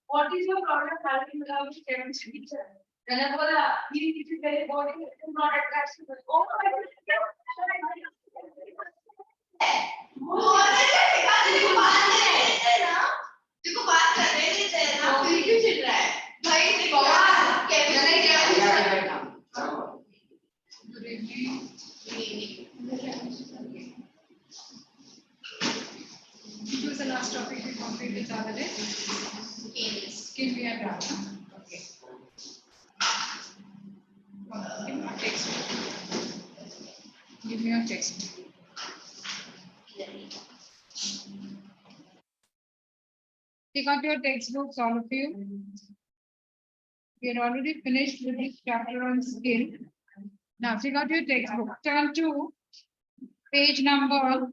What is your problem having with chemistry teacher? Then I told her, he is very body is not attached to the It was the last topic we completed the other day. Skin we are done. Okay. Give me your textbook. Give me your textbook. Take out your textbooks, all of you. We had already finished with this chapter on skin. Now take out your textbook. Turn to page number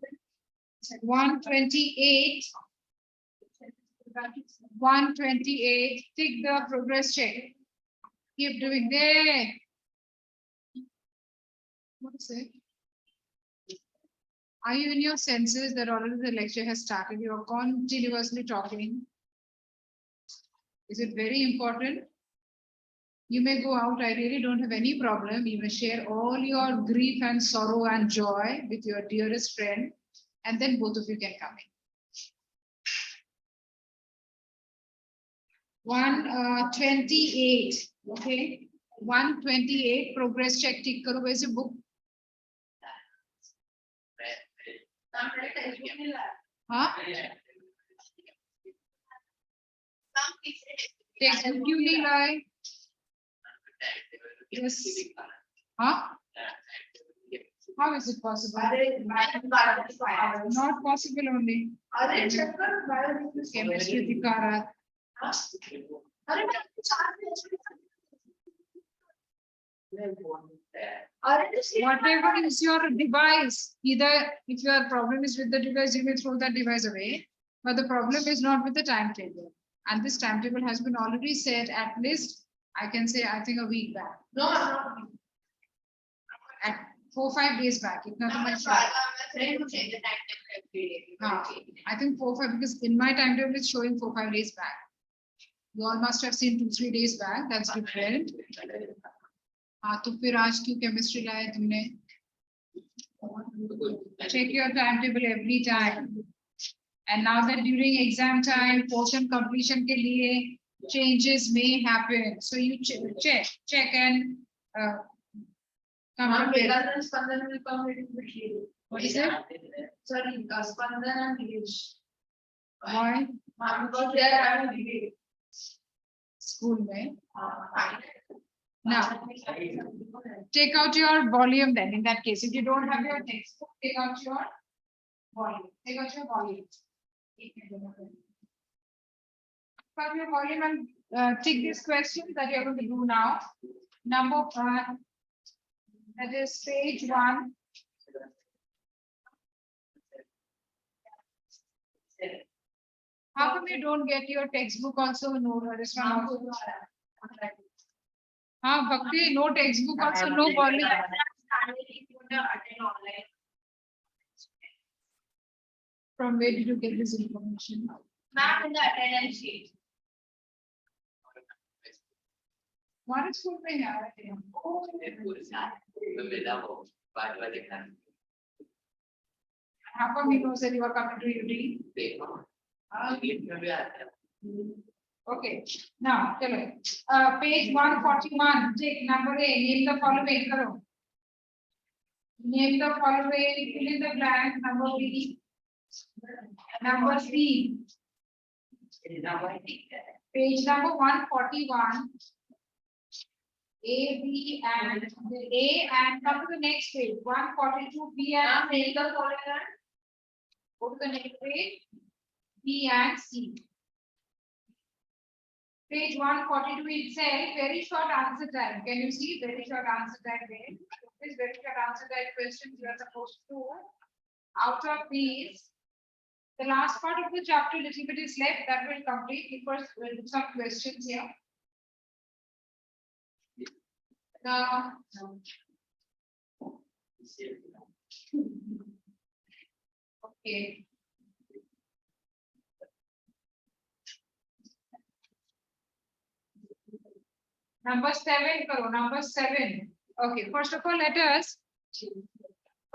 128. 128. Take the progress check. Keep doing there. What is it? Are you in your senses that already the lecture has started? You are continuously talking. Is it very important? You may go out. I really don't have any problem. You may share all your grief and sorrow and joy with your dearest friend, and then both of you can come in. 128. Okay. 128. Progress check. Tick karo. Where's your book? Huh? Textbook क्यों नहीं लाए? Yes. Huh? How is it possible? Not possible only. Chemistry Dikara. Whatever is your device, either if your problem is with the device, you may throw that device away. But the problem is not with the timetable. And this timetable has been already set at least, I can say, I think a week back. No. 4-5 days back. इतना तो मैं sure. I think 4-5 because in my timetable it's showing 4-5 days back. You all must have seen 2-3 days back. That's different. हाँ तो फिर आज क्यों chemistry लाया तुमने? Check your timetable every time. And now that during exam time, portion completion के लिए changes may happen. So you check and Spandan will come little bit late. what is it? Sorry, Spandan and Girish. Why? Because they are having debate. School में. Now, take out your volume then in that case. If you don't have your textbook, take out your volume. Take out your volume. Take out your volume and take these questions that you're going to do now. Number 1, that is page 1. How come you don't get your textbook also? No, this one also. Bhakti, no textbook also, no volume. From where did you get this information? Ma'am, in the attendance sheet. What is school में यार? How come he knows that you are coming to UT? Okay, now चलो page 141. Take number A. Name the following. करो. Name the following. Fill in the blank. Number B. Number C. Page number 141. A, B, and A, and come to the next page. 142. B and Name the following. go to the next page. B and C. Page 142 itself, very short answer time. Can you see very short answer time there? This very short answer time questions you are supposed to do. Out of these, the last part of the chapter, little bit is left. That will complete. We first will do some questions here. Okay. Number 7, karo. Number 7. Okay, first of all, let us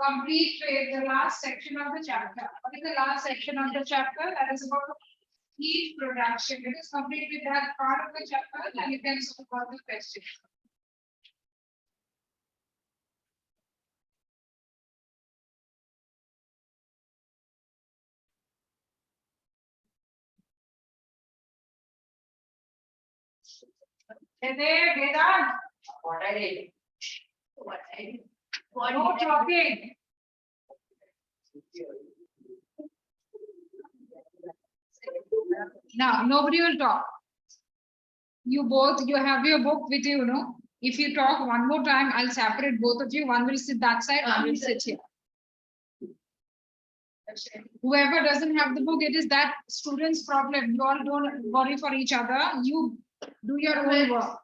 complete the last section of the chapter. What is the last section of the chapter? That is about heat production. Let us complete with that part of the chapter, and you can solve all the questions. There, Vedant. What I did. What I did. What No talking. Now, nobody will talk. You both, you have your book with you, no? If you talk one more time, I'll separate both of you. One will sit that side, one will sit here. Whoever doesn't have the book, it is that student's problem. You all don't worry for each other. You do your own work.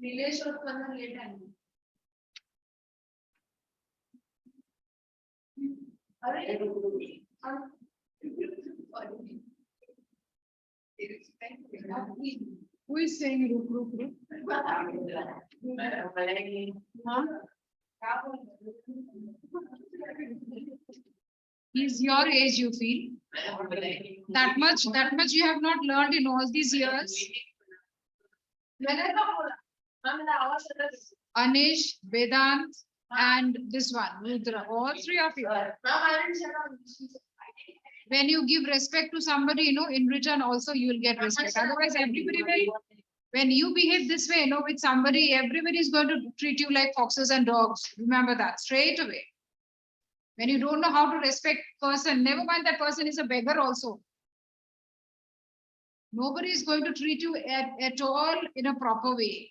Village or Panna late and. Who is saying ruk? He's your age, you feel? That much you have not learned in all these years. Anish, Vedant, and this one, Rudra, all three of you. When you give respect to somebody, you know, in return also you will get respect. Otherwise, everybody will, when you behave this way, you know, with somebody, everybody is going to treat you like foxes and dogs. Remember that straight away. When you don't know how to respect person, never mind that person is a beggar also. Nobody is going to treat you at all in a proper way.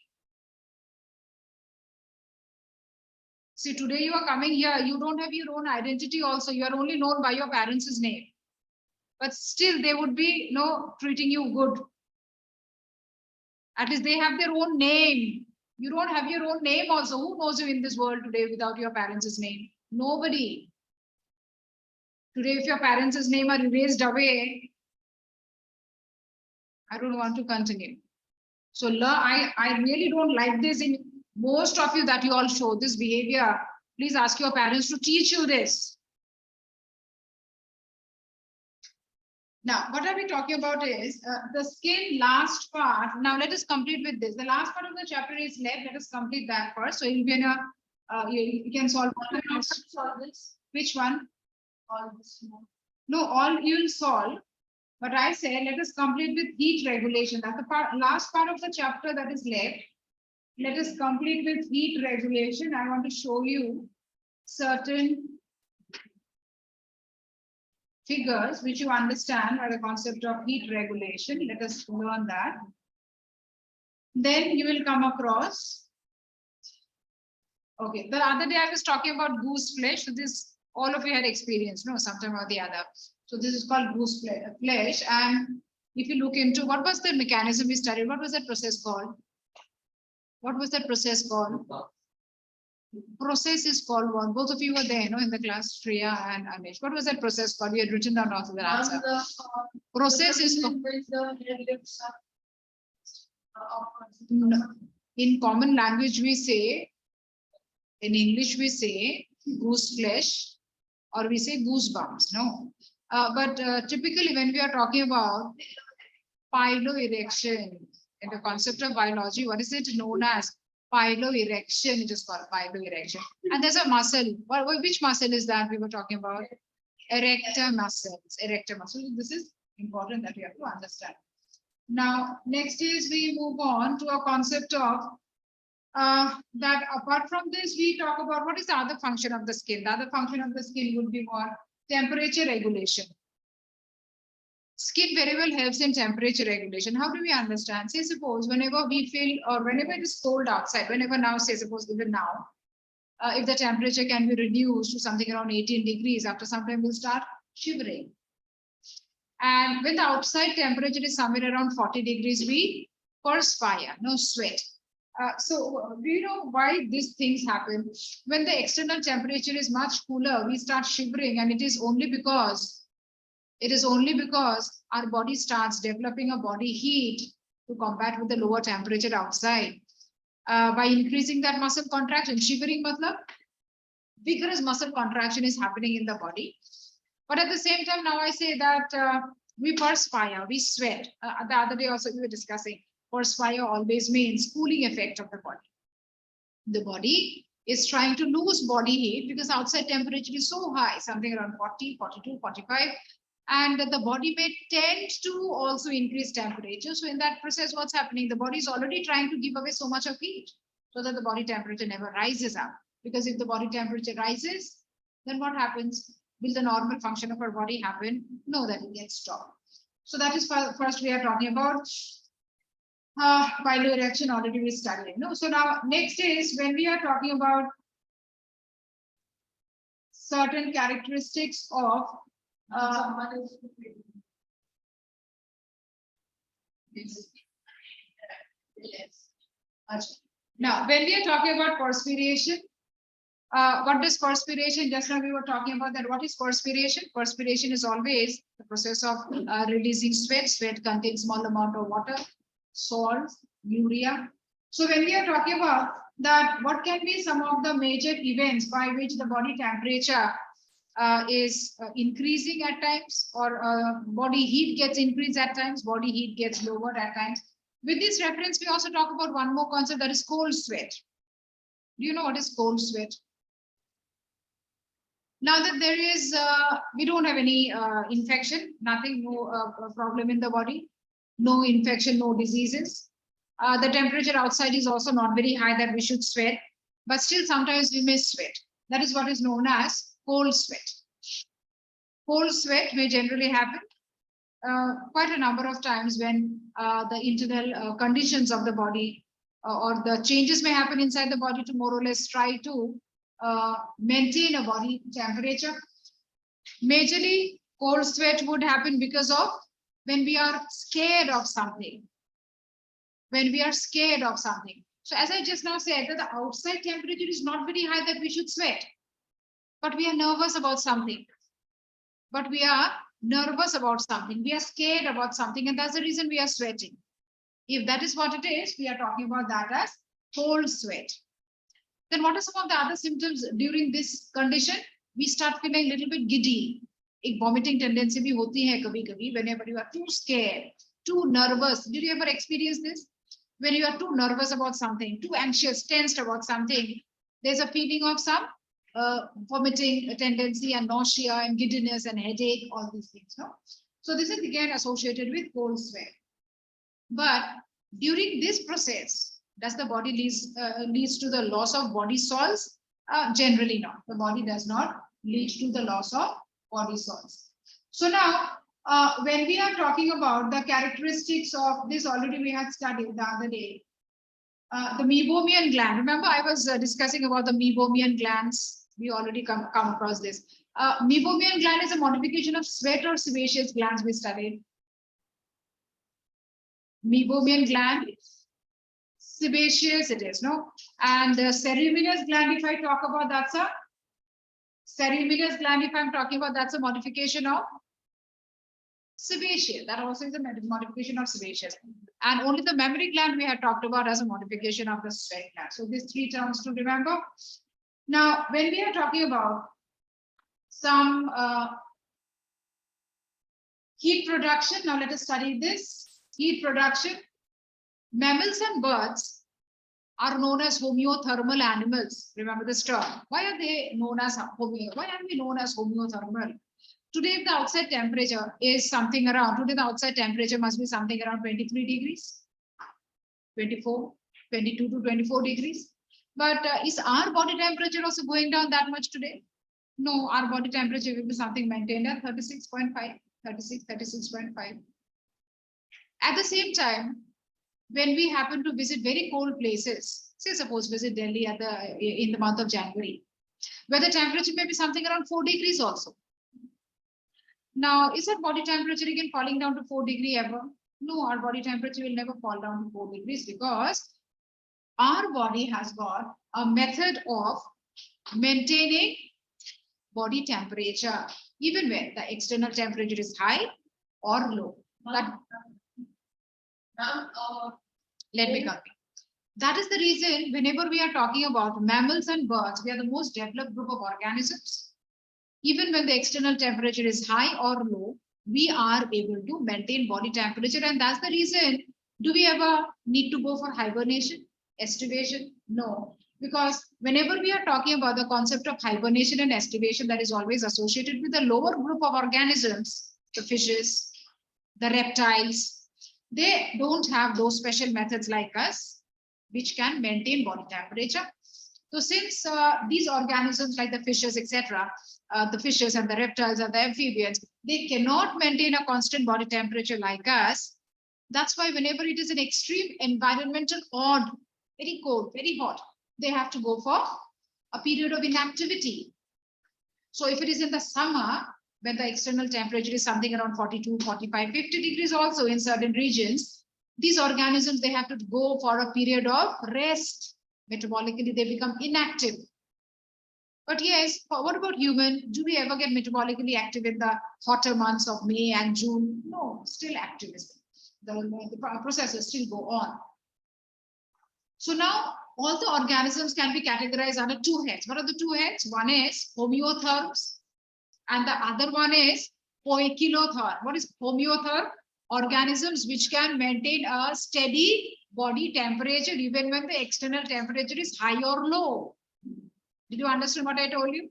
See, today you are coming here, you don't have your own identity also. You are only known by your parents' name. But still they would be, treating you good. At least they have their own name. You don't have your own name also. Who knows you in this world today without your parents' name? Nobody. Today, if your parents' name are erased away, I don't want to continue. So I really don't like this in most of you, that you all show this behavior. Please ask your parents to teach you this. Now, what are we talking about is the skin last part. Now, let us complete with this. The last part of the chapter is left. Let us complete that first. So you'll be in a, you can solve this. Which one? All this. No, all you will solve. But I say, let us complete with heat regulation. That's the last part of the chapter that is left. Let us complete with heat regulation. I want to show you certain figures which you understand are the concept of heat regulation. Let us learn that. Then you will come across. Okay, the other day I was talking about goose flesh. So this all of you had experienced, sometime or the other. So this is called goose flesh. And if you look into what was the mechanism we studied, what was that process called? What was that process called? Process is called one. Both of you were there, in the class, Shreya and Anish. What was that process called? We had written down also the answer. Process is called. In common language, we say, in English, we say goose flesh, or we say goosebumps, but typically when we are talking about piloerection, in the concept of biology, what is it known as? Piloerection, it is called piloerection. And there's a muscle. Which muscle is that we were talking about? Erector muscles. Erector muscles. This is important that we have to understand. Now, next is we move on to a concept of that apart from this, we talk about what is the other function of the skin. The other function of the skin would be what? Temperature regulation. Skin very well helps in temperature regulation. How do we understand? Say, suppose whenever we feel, or whenever it is cold outside, whenever now, say, suppose even now, if the temperature can be reduced to something around 18 degrees, after some time we'll start shivering. And when the outside temperature is somewhere around 40 degrees, we perspire, sweat. So do you know why these things happen? When the external temperature is much cooler, we start shivering, and it is only because our body starts developing a body heat to combat with the lower temperature outside. By increasing that muscle contraction, shivering matlab, vigorous muscle contraction is happening in the body. But at the same time, now I say that we perspire, we sweat. The other day also we were discussing, perspire always means cooling effect of the body. The body is trying to lose body heat because outside temperature is so high, something around 40, 42, 45. And the body may tend to also increase temperature. So in that process, what's happening? The body is already trying to give away so much of heat so that the body temperature never rises up. Because if the body temperature rises, then what happens? Will the normal function of our body happen? No, that will get stopped. So that is first we are talking about piloerection already we studied. So now next is when we are talking about certain characteristics of now, when we are talking about perspiration, what does perspiration? Just now we were talking about that. What is perspiration? Perspiration is always the process of releasing sweat. Sweat contains small amount of water, salt, urea. So when we are talking about that, what can be some of the major events by which the body temperature is increasing at times, or body heat gets increased at times, body heat gets lowered at times. With this reference, we also talk about one more concept, that is cold sweat. Do you know what is cold sweat? Now that there is, we don't have any infection, nothing, no problem in the body, no infection, no diseases. The temperature outside is also not very high that we should sweat, but still sometimes we may sweat. That is what is known as cold sweat. Cold sweat may generally happen quite a number of times when the internal conditions of the body or the changes may happen inside the body to more or less try to maintain a body temperature. Majorly, cold sweat would happen because of when we are scared of something. When we are scared of something. So as I just now said, that the outside temperature is not very high that we should sweat, but we are nervous about something. But we are nervous about something. We are scared about something, and that's the reason we are sweating. If that is what it is, we are talking about that as cold sweat. Then what are some of the other symptoms during this condition? We start feeling a little bit giddy. एक vomiting tendency भी होती है कभी-कभी whenever you are too scared, too nervous. Did you ever experience this? When you are too nervous about something, too anxious, tensed about something, there's a feeling of some vomiting tendency and nausea and giddiness and headache, all these things. No? So this is again associated with cold sweat. But during this process, does the body leads to the loss of body salts? Generally not. The body does not lead to the loss of body salts. So now, when we are talking about the characteristics of this, already we had studied the other day. The meibomian gland. Remember, I was discussing about the meibomian glands. We already come across this. Meibomian gland is a modification of sweat or sebaceous glands we studied. Meibomian gland, sebaceous it is, no? And the ceruminous gland, if I talk about, that's a ceruminous gland, if I'm talking about, that's a modification of sebaceous. That also is a modification of sebaceous. And only the mammary gland we had talked about as a modification of the sweat gland. So these three terms to remember. Now, when we are talking about some heat production, now let us study this. Heat production. Mammals and birds are known as homeothermal animals. Remember this term. Why are they known as Why are we known as homeothermal? Today, if the outside temperature is something around, today the outside temperature must be something around 23 degrees, 22 to 24 degrees. But is our body temperature also going down that much today? No, our body temperature will be something maintained at 36.5, 36.5. At the same time, when we happen to visit very cold places, say suppose visit Delhi in the month of January, where the temperature may be something around 4 degrees also. Now, is our body temperature again falling down to 4 degrees ever? No, our body temperature will never fall down to 4 degrees because our body has got a method of maintaining body temperature, even when the external temperature is high or low. But let me come. That is the reason whenever we are talking about mammals and birds, we are the most developed group of organisms. Even when the external temperature is high or low, we are able to maintain body temperature. And that's the reason, do we ever need to go for hibernation, estivation? No, because whenever we are talking about the concept of hibernation and estivation, that is always associated with the lower group of organisms, the fishes, the reptiles. They don't have those special methods like us, which can maintain body temperature. So since these organisms like the fishes, etc., the fishes and the reptiles and the amphibians, they cannot maintain a constant body temperature like us. That's why whenever it is an extreme environmental odd, very cold, very hot, they have to go for a period of inactivity. So if it is in the summer, when the external temperature is something around 42, 45, 50 degrees also in certain regions, these organisms, they have to go for a period of rest. Metabolically, they become inactive. But yes, what about human? Do we ever get metabolically active in the hotter months of May and June? No, still activism. The processes still go on. So now all the organisms can be categorized under two heads. What are the two heads? One is homeotherms and the other one is poikilotherm. What is homeotherm? Organisms which can maintain a steady body temperature even when the external temperature is high or low. Did you understand what I told you?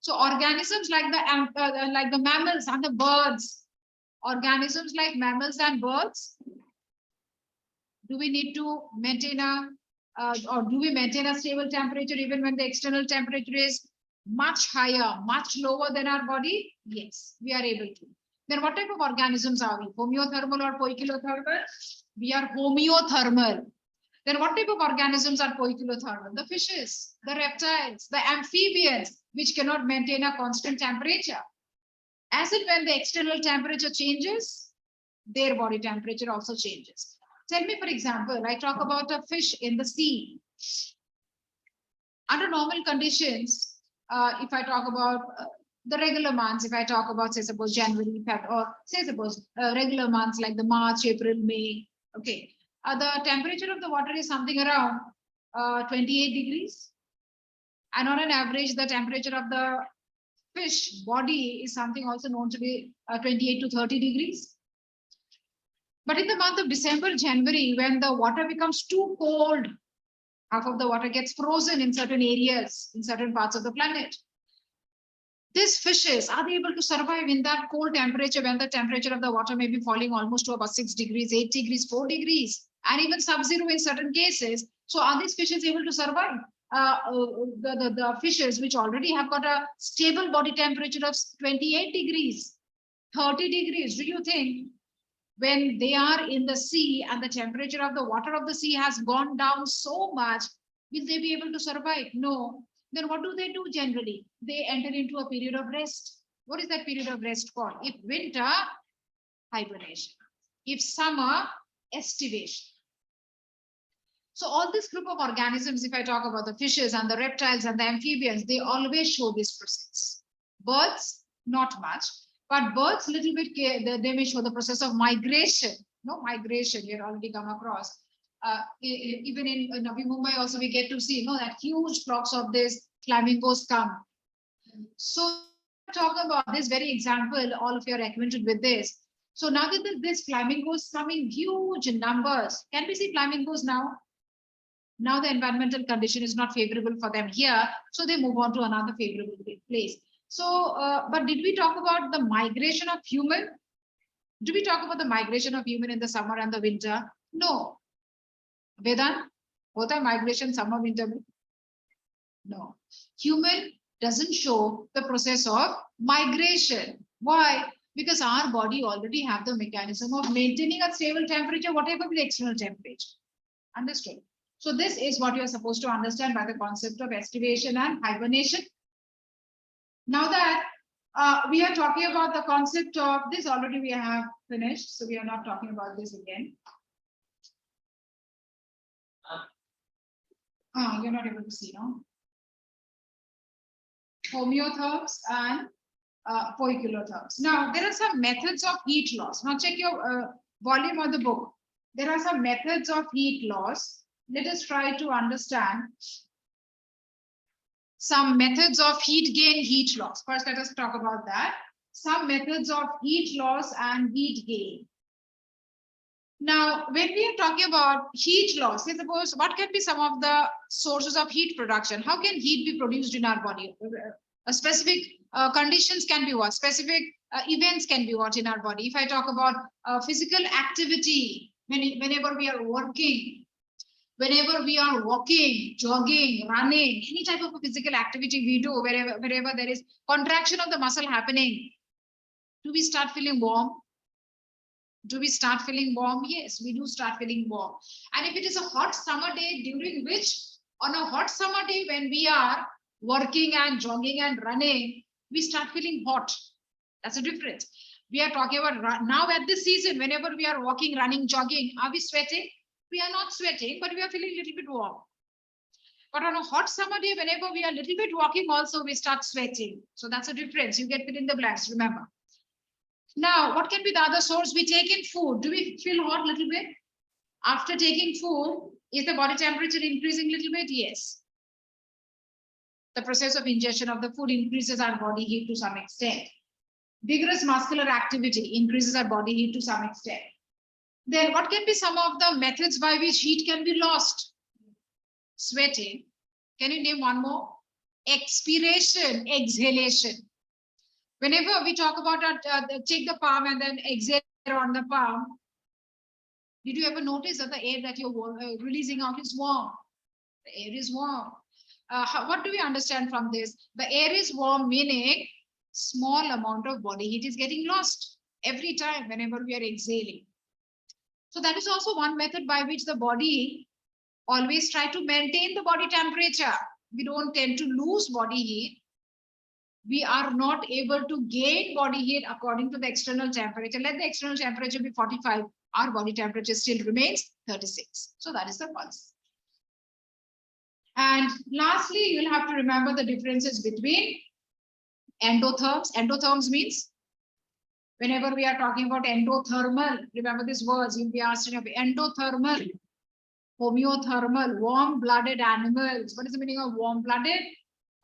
So organisms like the mammals and the birds, organisms like mammals and birds, do we need to maintain or do we maintain a stable temperature even when the external temperature is much higher, much lower than our body? Yes, we are able to. Then what type of organisms are we? Homeothermal or poikilothermal? We are homeothermal. Then what type of organisms are poikilothermal? The fishes, the reptiles, the amphibians, which cannot maintain a constant temperature. As and when the external temperature changes, their body temperature also changes. Tell me, for example, I talk about a fish in the sea. Under normal conditions, if I talk about the regular months, if I talk about, say, suppose January, Feb, or say, suppose regular months like the March, April, May, okay, the temperature of the water is something around 28 degrees. And on an average, the temperature of the fish body is something also known to be 28 to 30 degrees. But in the month of December, January, when the water becomes too cold, half of the water gets frozen in certain areas, in certain parts of the planet. These fishes, are they able to survive in that cold temperature when the temperature of the water may be falling almost to about 6 degrees, 8 degrees, 4 degrees, and even sub-zero in certain cases? So are these fishes able to survive? The fishes which already have got a stable body temperature of 28 degrees, 30 degrees, do you think when they are in the sea and the temperature of the water of the sea has gone down so much, will they be able to survive? No. Then what do they do generally? They enter into a period of rest. What is that period of rest called? If winter, hibernation. If summer, estivation. So all this group of organisms, if I talk about the fishes and the reptiles and the amphibians, they always show this process. Birds, not much. But birds, little bit, they may show the process of migration. No, migration, you have already come across. Even in Navi Mumbai also we get to see, that huge flocks of these flamingos come. So talk about this very example, all of you are acquainted with this. So now that these flamingos come in huge numbers, can we see flamingos now? Now the environmental condition is not favorable for them here, so they move on to another favorable place. So, but did we talk about the migration of human? Do we talk about the migration of human in the summer and the winter? No. Vedant, hota hai migration summer, winter? No. Human doesn't show the process of migration. Why? Because our body already have the mechanism of maintaining a stable temperature, whatever the external temperature. Understood? So this is what you are supposed to understand by the concept of estivation and hibernation. Now that we are talking about the concept of this, already we have finished, so we are not talking about this again. You're not able to see, no? Homeotherms and poikilotherms. Now, there are some methods of heat loss. Now, check your volume of the book. There are some methods of heat loss. Let us try to understand some methods of heat gain, heat loss. First, let us talk about that. Some methods of heat loss and heat gain. Now, when we are talking about heat loss, suppose what can be some of the sources of heat production? How can heat be produced in our body? Specific conditions can be what? Specific events can be what in our body? If I talk about physical activity, whenever we are working, whenever we are walking, jogging, running, any type of a physical activity we do, wherever there is contraction of the muscle happening, do we start feeling warm? Do we start feeling warm? Yes, we do start feeling warm. And if it is a hot summer day, during which on a hot summer day, when we are working and jogging and running, we start feeling hot. That's a difference. We are talking about now at this season, whenever we are walking, running, jogging, are we sweating? We are not sweating, but we are feeling a little bit warm. But on a hot summer day, whenever we are a little bit walking also, we start sweating. So that's a difference. You get fill in the blanks, remember. Now, what can be the other source? We take in food. Do we feel hot a little bit? After taking food, is the body temperature increasing a little bit? Yes. The process of ingestion of the food increases our body heat to some extent. Vigorous muscular activity increases our body heat to some extent. Then what can be some of the methods by which heat can be lost? Sweating. Can you name one more? Expiration, exhalation. Whenever we talk about take the palm and then exhale on the palm, did you ever notice that the air that you're releasing out is warm? The air is warm. What do we understand from this? The air is warm, meaning small amount of body heat is getting lost every time whenever we are exhaling. So that is also one method by which the body always try to maintain the body temperature. We don't tend to lose body heat. We are not able to gain body heat according to the external temperature. Let the external temperature be 45. Our body temperature still remains 36. So that is the pulse. And lastly, you'll have to remember the differences between endotherms. Endotherms means whenever we are talking about endothermal, remember these words, you'll be asked in endothermal, homeothermal, warm-blooded animals. What is the meaning of warm-blooded?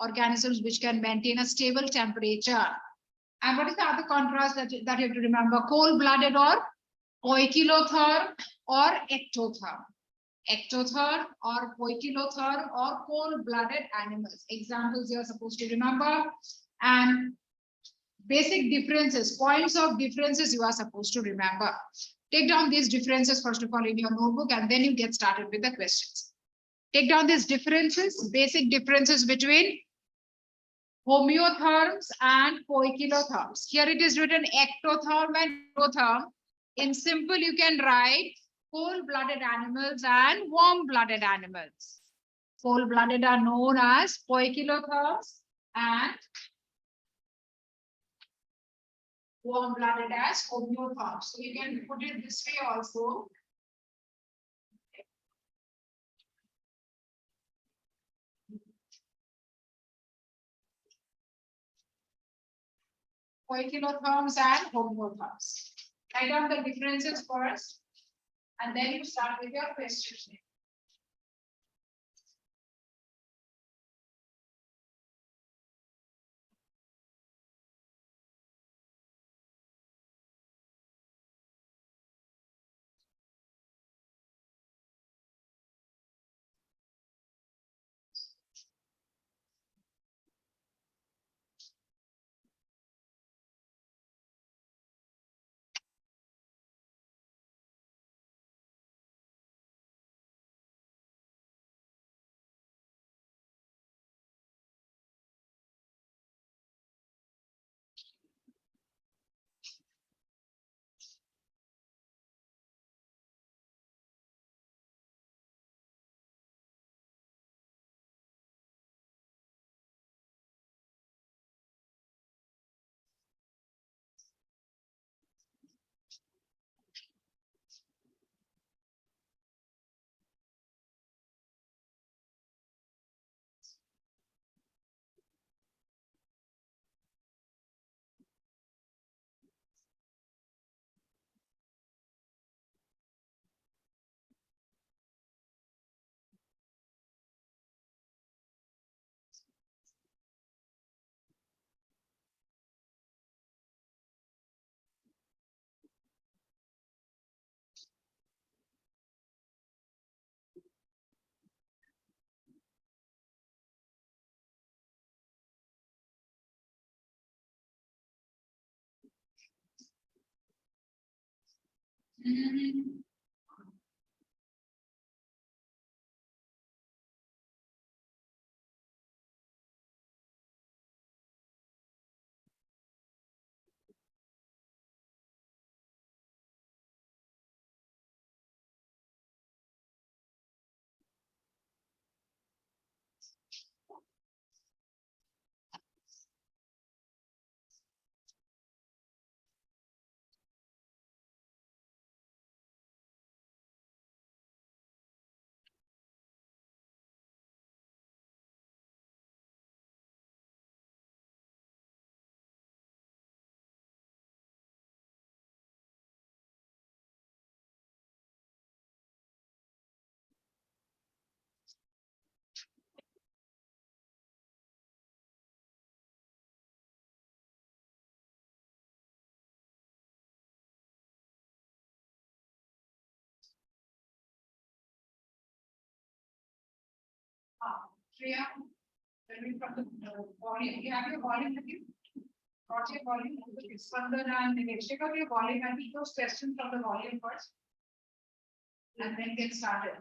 Organisms which can maintain a stable temperature. And what is the other contrast that you have to remember? Cold-blooded or poikilotherm or ectotherm. Ectotherm or poikilotherm or cold-blooded animals. Examples you are supposed to remember. And basic differences, points of differences you are supposed to remember. Take down these differences first of all in your notebook and then you get started with the questions. Take down these differences, basic differences between homeotherms and poikilotherms. Here it is written ectotherm and endotherm. In simple, you can write cold-blooded animals and warm-blooded animals. Cold-blooded are known as poikilotherms and warm-blooded as homeotherms. So you can put it this way also. Poikilotherms and homeotherms. Write down the differences first, and then you start with your questions. Shreya, tell me from the volume. You have your volume with you? Got your volume? Sandar and Nilesh, check out your volume and take those questions from the volume first. And then get started.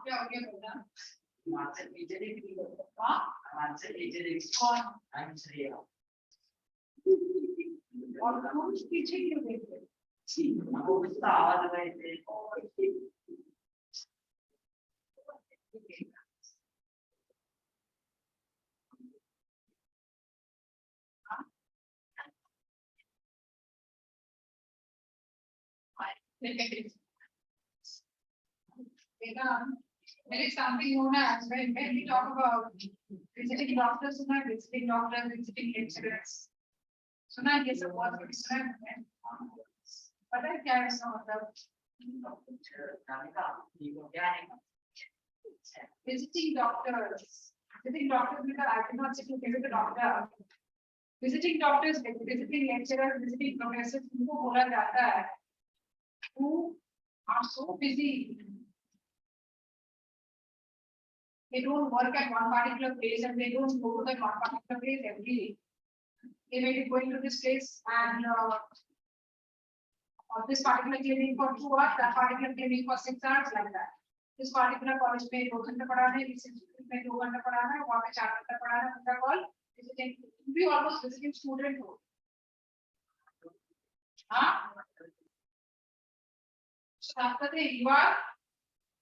क्या हो गया बोला? Answer engineering. हाँ? Answer engineering. कौन? I'm Shreya. और कुछ पीछे क्यों देख रहे? वो गुस्सा आवाज में थे. There is something known as when we talk about visiting doctors, visiting doctors, visiting lecturers. सुना ये सब बहुत कुछ सुना है पता है क्या है इसका मतलब visiting doctors because I cannot sit to visit a doctor. Visiting doctors, visiting lecturers, visiting professors, उनको बोला जाता है who are so busy. They don't work at one particular place and they don't go to that one particular place every day. They may be going to this place and or this particular clinic for 2 hours, that particular clinic for 6 hours, like that. This particular college में 2 घंटे पढ़ाना है, इस institute में 2 घंटे पढ़ाना है, वहाँ पे 4 घंटे पढ़ाना है, उनका call visiting, we almost visiting student हो. हाँ? So that's the thing. You are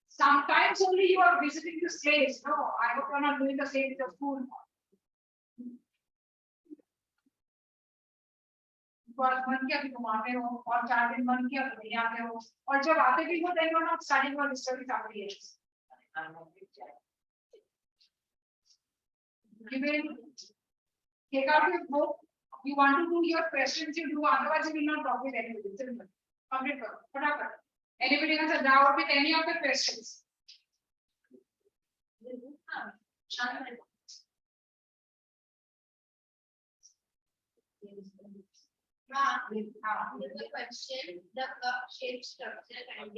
sometimes only you are visiting this place. No, I hope you are not doing the same with your school. मन किया भी तुम आते हो और 4 दिन मन किया तो नहीं आते हो और जब आते भी हो then you are not studying or studying something else. You will take out your book. You want to do your questions, you do. Otherwise, you will not talk with anybody. Simple. Complete work. Whatever. Anybody has a doubt with any of the questions? The question, the cup shape structure and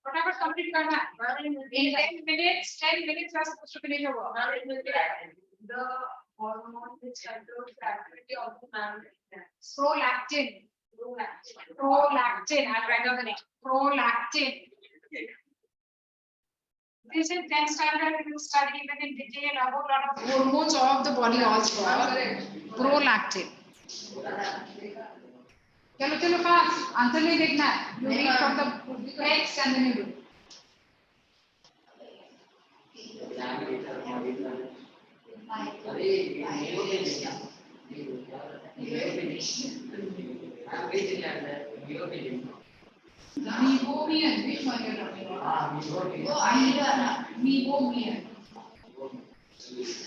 Whatever complete करना है. In 10 minutes, 10 minutes you are supposed to finish your work. the hormone which controls the activity of the mammary. Prolactin. Prolactin. I'll write down the name. Prolactin. This is 10th standard. We will study even in detail about a lot of hormones of the body also. Prolactin. चलो चलो fast. Answer नहीं देखना है. You read from the text and then you do. Meibomian, which one you are talking about? Meibomian.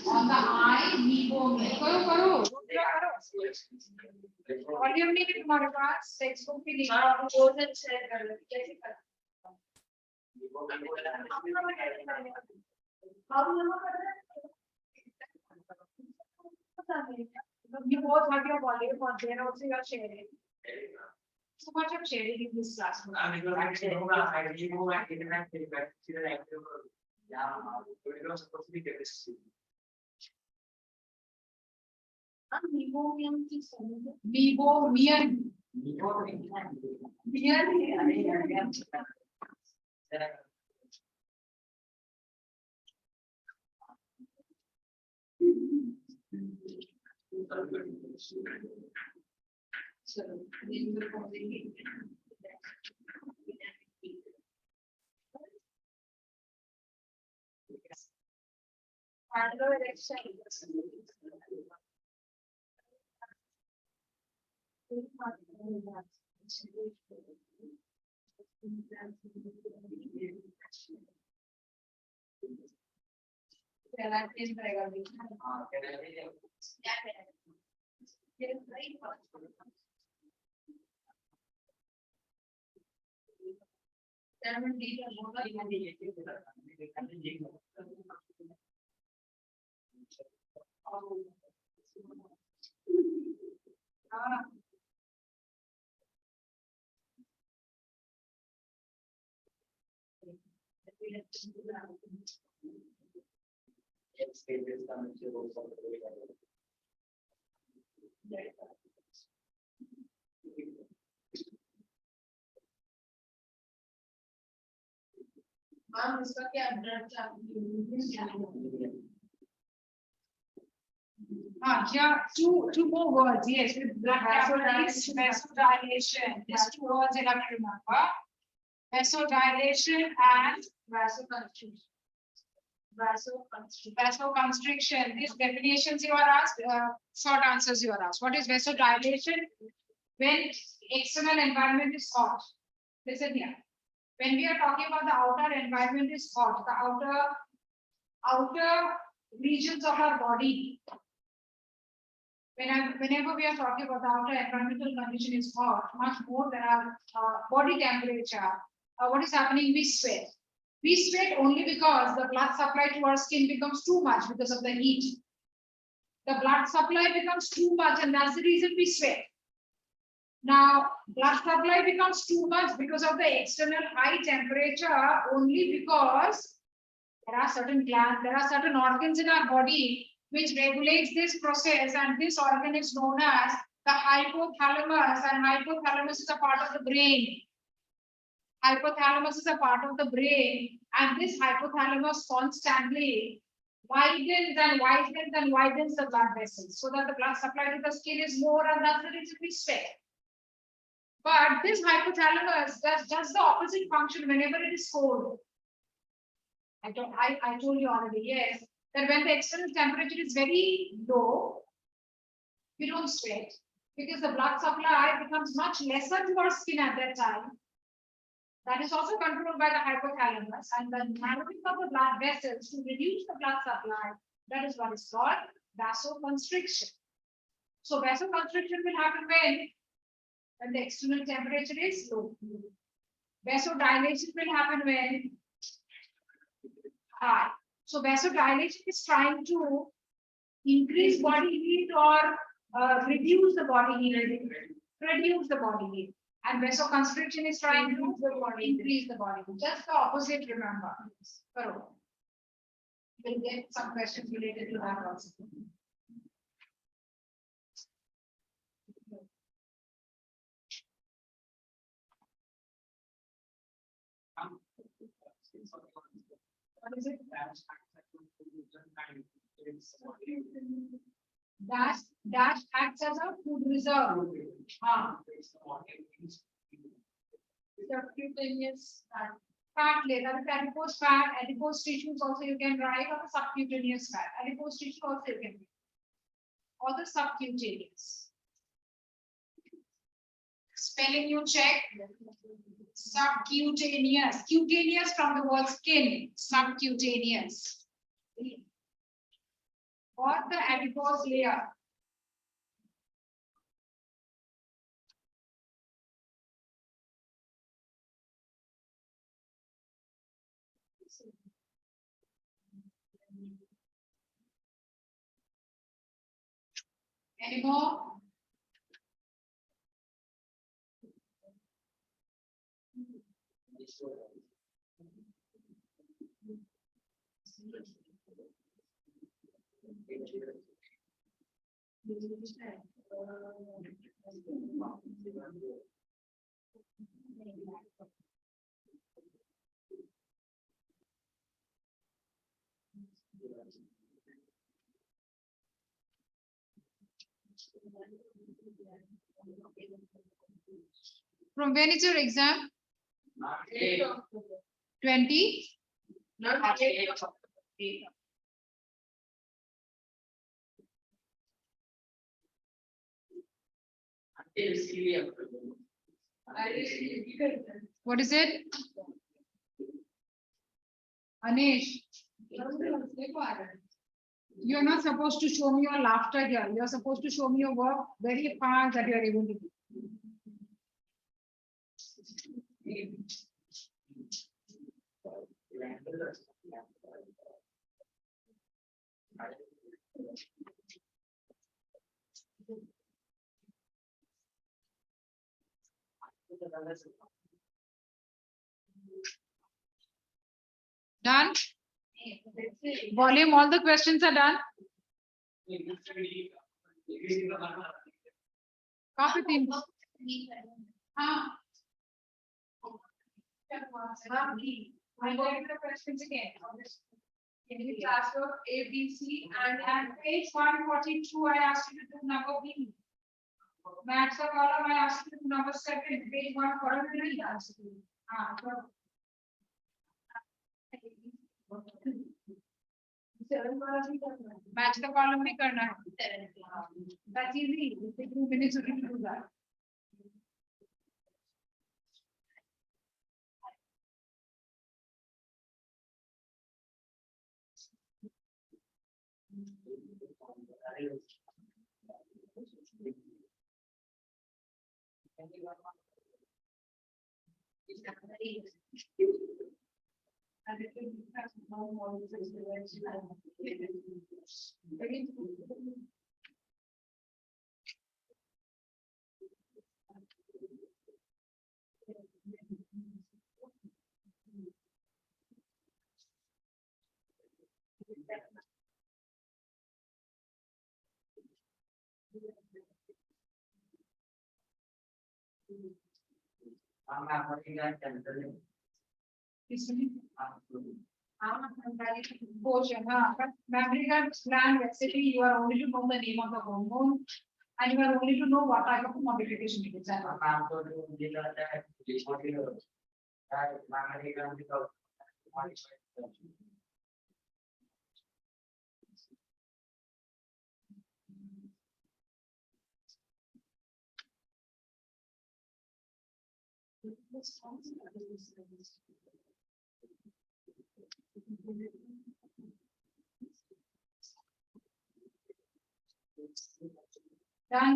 On the eye, meibomian. करो. Volume नहीं है तुम्हारे पास, text book भी नहीं. हाँ, भोजन शेयर कर लो. कैसे कर? You both have your volume on there also you are sharing. So much of sharing in this class. Meibomian की समझ. Meibomian. So, then we will चला चेंज करेगा अभी हाँ कहना चाहिए क्या करेगा ये सही बात सेवन डी का बोला ये नहीं ये क्यों बोला ये कहने ये हाँ एक्सपीरियंस का मुझे वो सब मैम इसका क्या blood Yeah, two more words. Yes, with blood capillaries, vasodilation. These two words you have to remember. Vasodilation and vasoconstriction vasoconstriction. These definitions you are asked, short answers you are asked. What is vasodilation? When external environment is hot. Listen here. When we are talking about the outer environment is hot, the outer regions of our body. Whenever we are talking about the outer environmental condition is hot, much more than our body temperature. What is happening? We sweat. We sweat only because the blood supply to our skin becomes too much because of the heat. The blood supply becomes too much, and that's the reason we sweat. Now, blood supply becomes too much because of the external high temperature only because there are certain glands, there are certain organs in our body which regulates this process, and this organ is known as the hypothalamus, and hypothalamus is a part of the brain. Hypothalamus is a part of the brain, and this hypothalamus constantly widens and widens and widens the blood vessels so that the blood supply to the skin is more, and that's the reason we sweat. But this hypothalamus does just the opposite function whenever it is cold. I told you already, yes, that when the external temperature is very low, we don't sweat because the blood supply becomes much lesser to our skin at that time. That is also controlled by the hypothalamus, and the narrowing of the blood vessels to reduce the blood supply, that is what is called vasoconstriction. So vasoconstriction will happen when the external temperature is low. Vasodilation will happen when high. So vasodilation is trying to increase body heat or reduce the body heat, reduce the body heat. And vasoconstriction is trying to increase the body heat. Just the opposite, remember. We'll get some questions related to that also. What is it? Dash acts as a food reserve. Subcutaneous fat layer, adipose fat, adipose tissues also you can write, or the subcutaneous fat. Adipose tissue also you can write. Or the subcutaneous. Spelling you check. Subcutaneous. Cutaneous from the word skin. Subcutaneous. Or the adipose layer. Any more? From when is your exam? 20? Not What is it? Anish, You're not supposed to show me your laughter here. You're supposed to show me your work very fast that you are able to do. Done? Volume, all the questions are done. Copy things. I'm going to the questions again. In the class of A, B, C, and at page 142, I asked you to do number B. Match the column, I asked you to do number 7, page 143. Match the column भी करना है. That's easy. It takes 2 minutes only to do that. Portion, but memory card plan recipe, you are only to know the name of the hormone and you are only to know what type of modification it is. Done.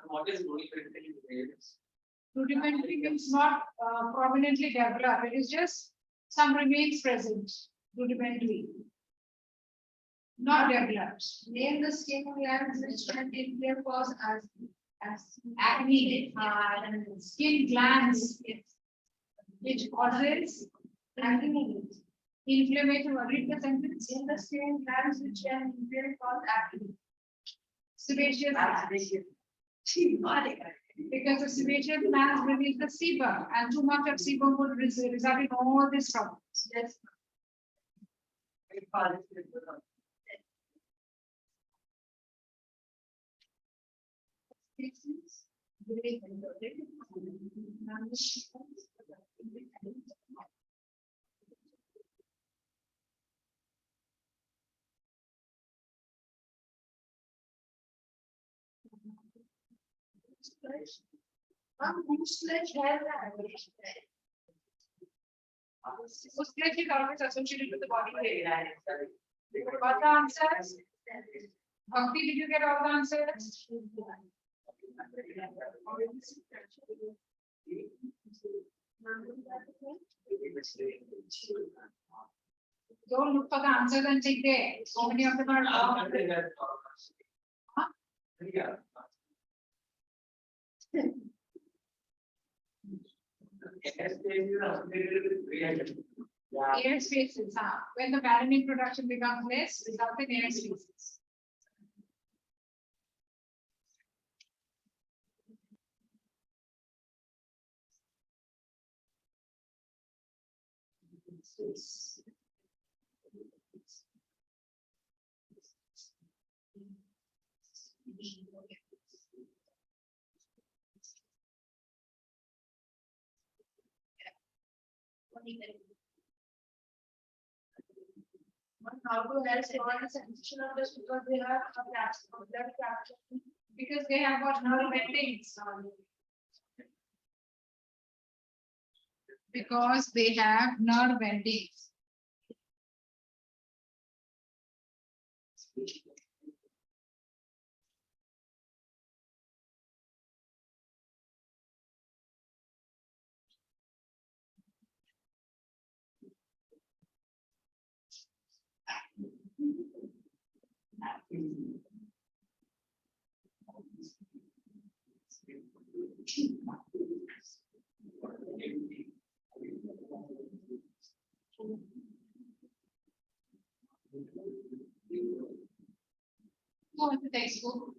What is rudimentary? Rudimentary means not prominently developed. It is just some remains present. Rudimentary. Not developed. Name the skin glands which can inflame cause as Acne. Skin glands. Which causes acne. inflammation. Read the sentence. In the skin glands which can inflame cause acne. Sebaceous glands. Because the sebaceous glands release the sebum, and too much of sebum would result in all these problems. Yes. Muscularity is always associated with the body weight. You got the answers? Bhakti, did you get all the answers? Don't look for the answers and take there. So many of them are wrong. Air spaces, when the melanin production becomes less, result in air spaces. How to help someone sensation of this because they have a blood capture. Because they have got nerve endings. Because they have nerve endings. Oh, the textbook.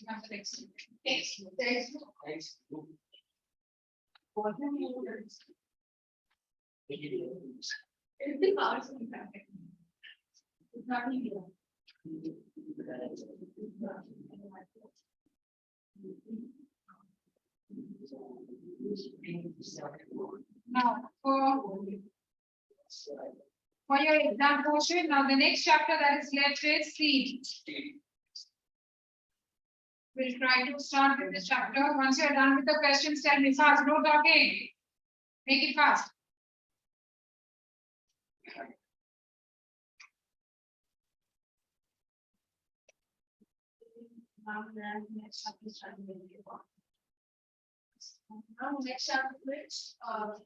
You have the textbook. Textbook. What do you mean? It's the powers of the fabric. It's not in here. Now, for your exam portion, now the next chapter that is left is seed. We'll try to start with this chapter. Once you're done with the questions, tell me fast. No talking. Make it fast. Now next chapter which I'll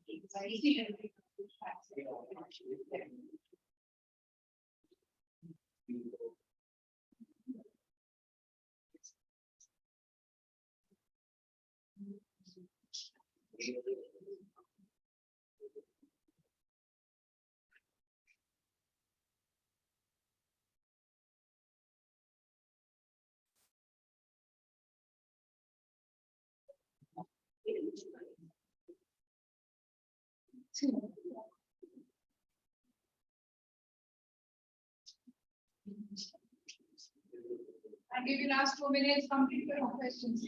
give you last 2 minutes, complete your questions.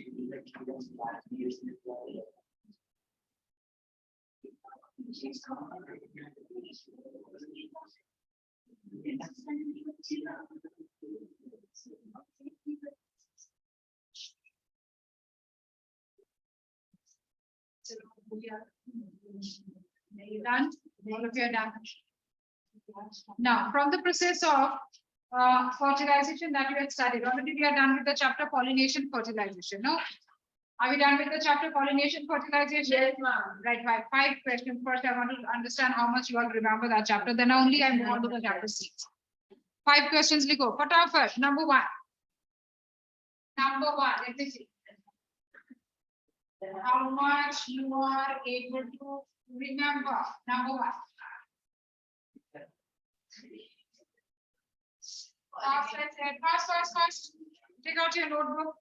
Done? All of you are done. Now, from the process of fertilization that you had studied, already we are done with the chapter pollination fertilization. No? Are we done with the chapter pollination fertilization? Yes, ma'am. Right, 5 questions. First, I want to understand how much you all remember that chapter. Then only I move on to the chapter 6. 5 questions, Liko. First, number 1. Number 1, let me see. How much you are able to remember? Number 1. Fast. Take out your notebook.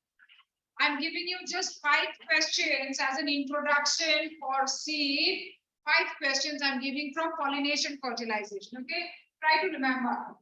I'm giving you just 5 questions as an introduction for seed. 5 questions I'm giving from pollination fertilization. Okay, try to remember.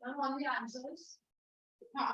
Ma'am, on the answers. Huh.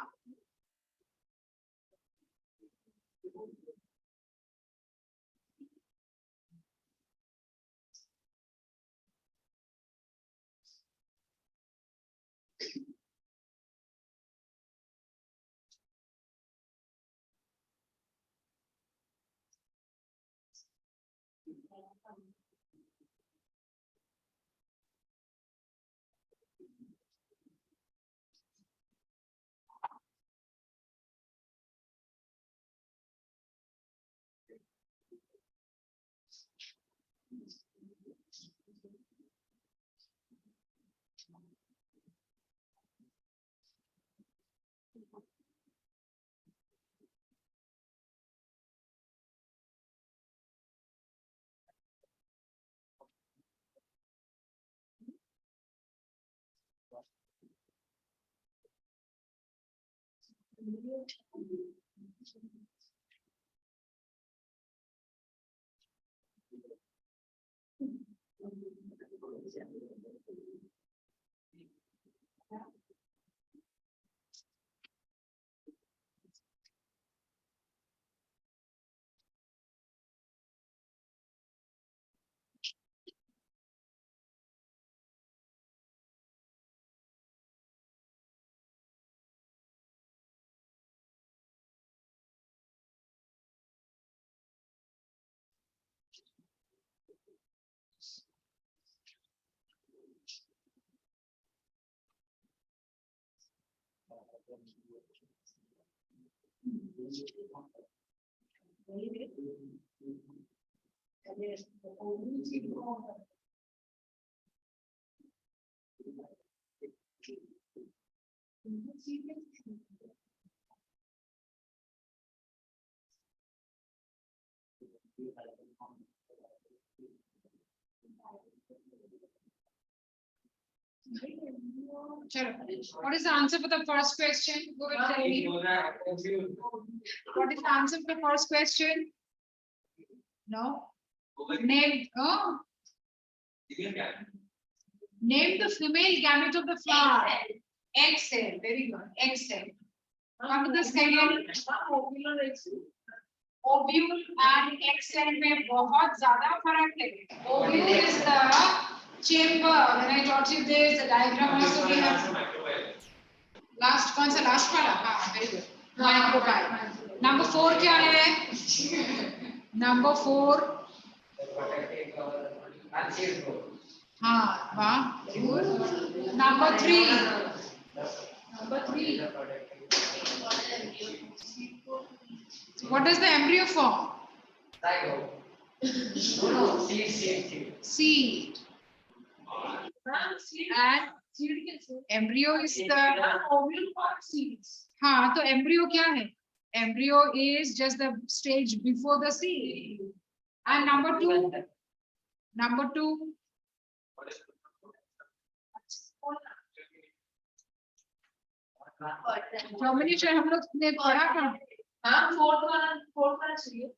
What is the answer for the first question? Go ahead, tell me. What is the answer for the first question? No. Name. Oh. Name the female gamete of the flower. Excel. Very good. Excel. Come to the second. Ovule and excel में बहुत ज़्यादा फर्क है. Ovule is the chamber. When I taught you this, the diagram also we have. Last कौन सा last वाला? हाँ, very good. Microbiome. Number 4 क्या है? Number 4. हाँ, वाह, very good. Number 3. Number 3. What does the embryo form? Seed. And embryo is the ovule form seeds. हाँ, तो embryo क्या है? Embryo is just the stage before the seed. And number 2. Number 2. Termination हम लोग ने पढ़ा था. हाँ, फोर्थ वाला चाहिए.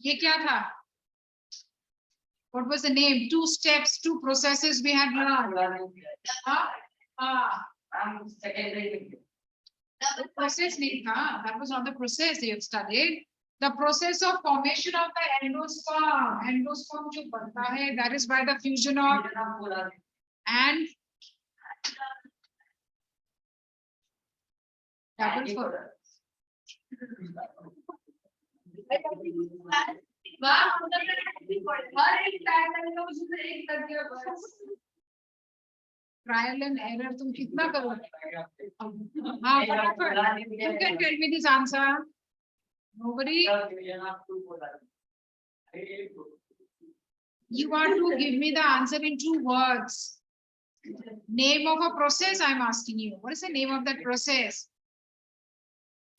ये क्या था? What was the name? 2 steps, 2 processes we had learned. The process नहीं था. That was not the process you have studied. The process of formation of the endosperm. Endosperm जो बनता है, that is by the fusion of and double for. Trial and error तुम कितना करोगे? हाँ, फटाफट. You can tell me this answer. Nobody. You want to give me the answer in 2 words. Name of a process I am asking you. What is the name of that process?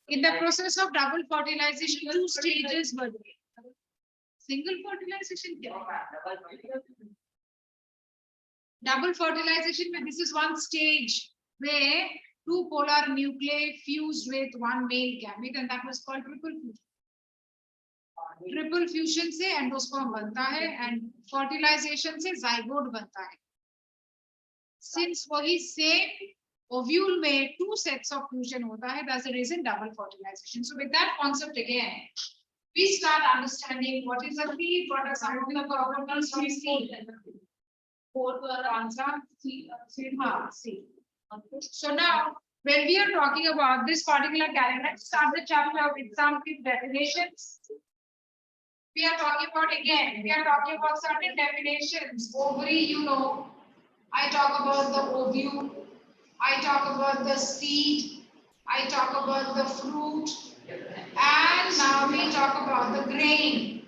In the process of double fertilization, 2 stages were there. Single fertilization. Double fertilization, this is one stage where 2 polar nuclei fused with 1 male gamete, and that was called triple fusion. Triple fusion से endosperm बनता है and fertilization से zygote बनता है. Since वही same ovule में 2 sets of fusion होता है, that's the reason double fertilization. So with that concept again, we start understanding what is a seed, what are some of the properties of seed. Fourth answer, seed. So now, when we are talking about this particular calendar, let's start the chapter with some quick definitions. We are talking about certain definitions. Ovary, you know. I talk about the ovule. I talk about the seed. I talk about the fruit. And now we talk about the grain.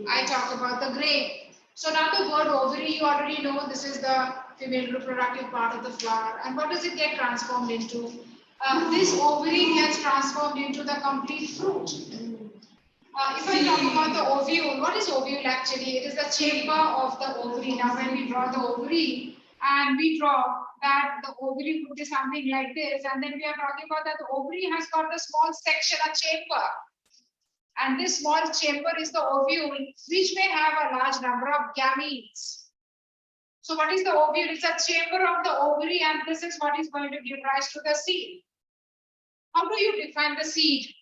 I talk about the grain. So now the word ovary, you already know this is the female reproductive part of the flower. And what does it get transformed into? This ovary gets transformed into the complete fruit. If I talk about the ovule, what is ovule actually? It is the chamber of the ovary. Now when we draw the ovary and we draw that the ovary would be something like this, and then we are talking about that the ovary has got a small section, a chamber. And this small chamber is the ovule, which may have a large number of gametes. So what is the ovule? It's a chamber of the ovary, and this is what is going to give rise to the seed. How do you define the seed?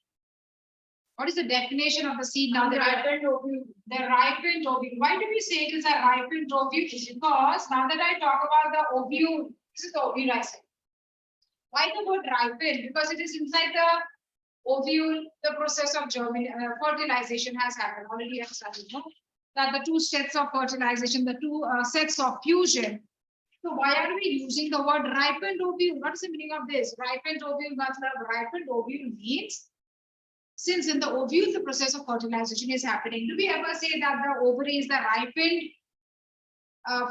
What is the definition of the seed now? The ripened ovule. The ripened ovule. Why do we say it is a ripened ovule? Because now that I talk about the ovule, this is the ovule I said. Why the word ripened? Because it is inside the ovule, the process of fertilization has happened. Already I have studied, no? That the two sets of fertilization, the two sets of fusion. So why are we using the word ripened ovule? What is the meaning of this? Ripened ovule, ripened ovule means since in the ovule the process of fertilization is happening. Do we ever say that the ovary is the ripened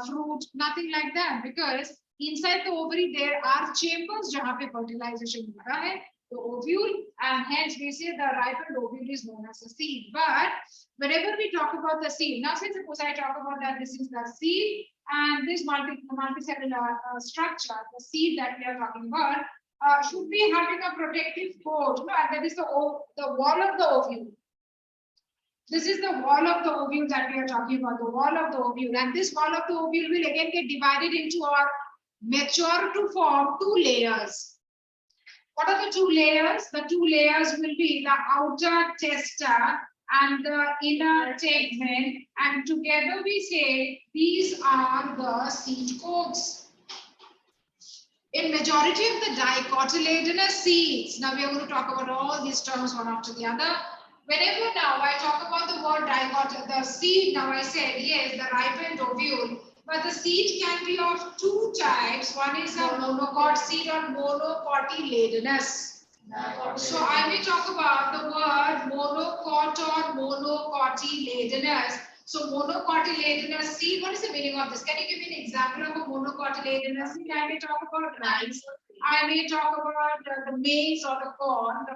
fruit? Nothing like that, because inside the ovary there are chambers jahan pe fertilization hota hai, the ovule, and hence we say the ripened ovule is known as a seed. But whenever we talk about the seed, now say suppose I talk about that this is the seed and this multicellular structure, the seed that we are talking about, should be having a protective coat, and that is the wall of the ovule. This is the wall of the ovule that we are talking about, the wall of the ovule, and this wall of the ovule will again get divided into or mature to form two layers. What are the two layers? The two layers will be the outer testa and the inner tegmen, and together we say these are the seed coats. In majority of the dicotyledonous seeds, now we are going to talk about all these terms one after the other. Whenever now I talk about the word the seed, now I said yes, the ripened ovule, but the seed can be of two types. One is a monocot seed or monocotyledonous. So I will talk about the word monocot or monocotyledonous. So monocotyledonous seed, what is the meaning of this? Can you give me an example of a monocotyledonous seed? I may talk about rice. I may talk about the maize or the corn,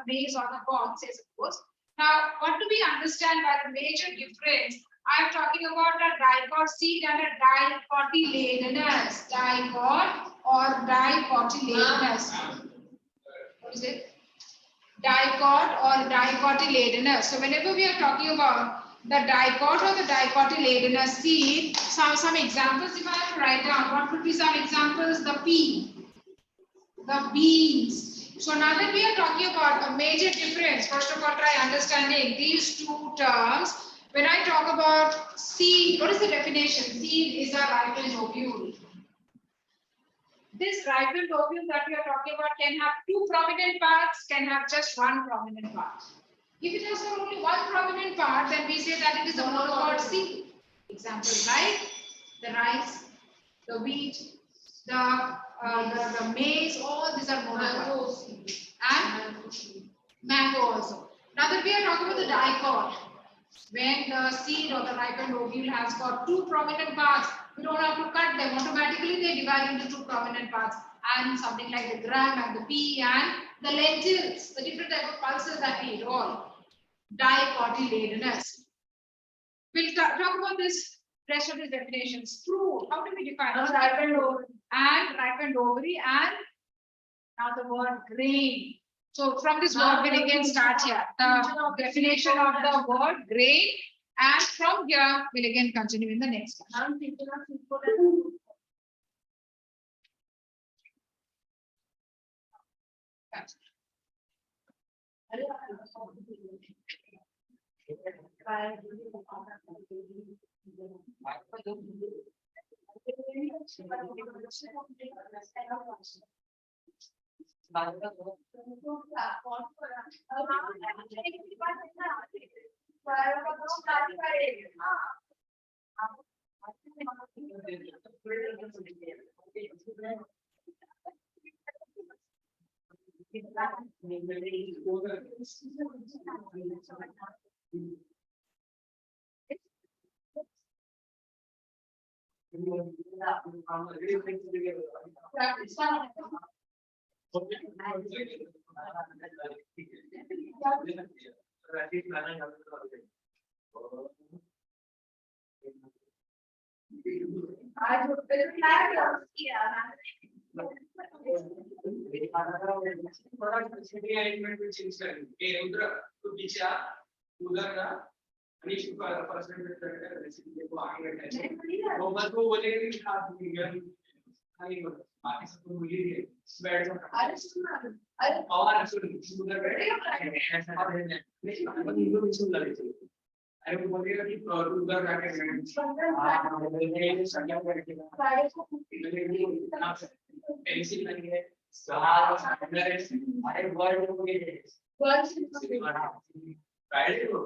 say suppose. Now, what do we understand by the major difference? I am talking about a dicot seed and a dicotyledonous. Dicot or dicotyledonous. What is it? Dicot or dicotyledonous. So whenever we are talking about the dicot or the dicotyledonous seed, some examples if I have to write down, what would be some examples? The pea, the beans. So now that we are talking about a major difference, first of all try understanding these two terms. When I talk about seed, what is the definition? Seed is a ripened ovule. This ripened ovule that we are talking about can have two prominent parts, can have just one prominent part. If it has only one prominent part, then we say that it is a monocot seed. Example, like the rice, the wheat, the maize, all these are monocots. And mango also. Now that we are talking about the dicot, when the seed or the ripened ovule has got two prominent parts, we don't have to cut them. Automatically they divide into two prominent parts, and something like the gram and the pea and the lentils, the different type of pulses that we eat, all dicotyledonous. We'll talk about this rest of the definitions. Fruit, how do we define? Ripened ovary and now the word grain. So from this word we'll again start here. The definition of the word grain, and from here we'll again continue in the next one. Arrangement में change करेंगे ये उधर तो पीछे उधर का अनिश को percentage करके रेसिपी को आगे रखना है वो बस वो बोलेंगे कि हाथ में खाली बोल बाकी सब तो मुझे ही बैठ जाओ अरे सुन अरे और सुन उधर बैठ ऐसा नहीं मतलब ये सुन लगे अरे वो बोलेगा कि उधर जाके हां बोलेंगे संख्या करके पेंसिल लगी है अरे वर्ड को ये राइट को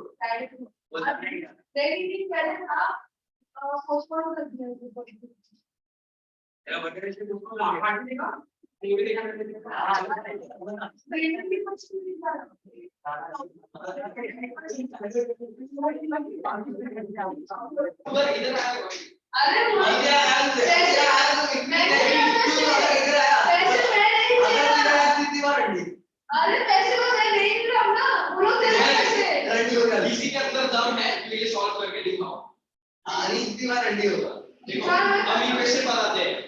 लेकिन पहले आप पोस्टपोन कर दिया तेरा वगैरह से उसको हार्ट देगा टीवी देखा इधर आया अरे अरे पैसे को मैं नहीं रहा हूं ना बोलो तेरे पैसे इसी के अंदर दम है प्लीज सॉल्व करके दिखाओ इतनी बार रंडी होगा देखो हम इक्वेशन बताते हैं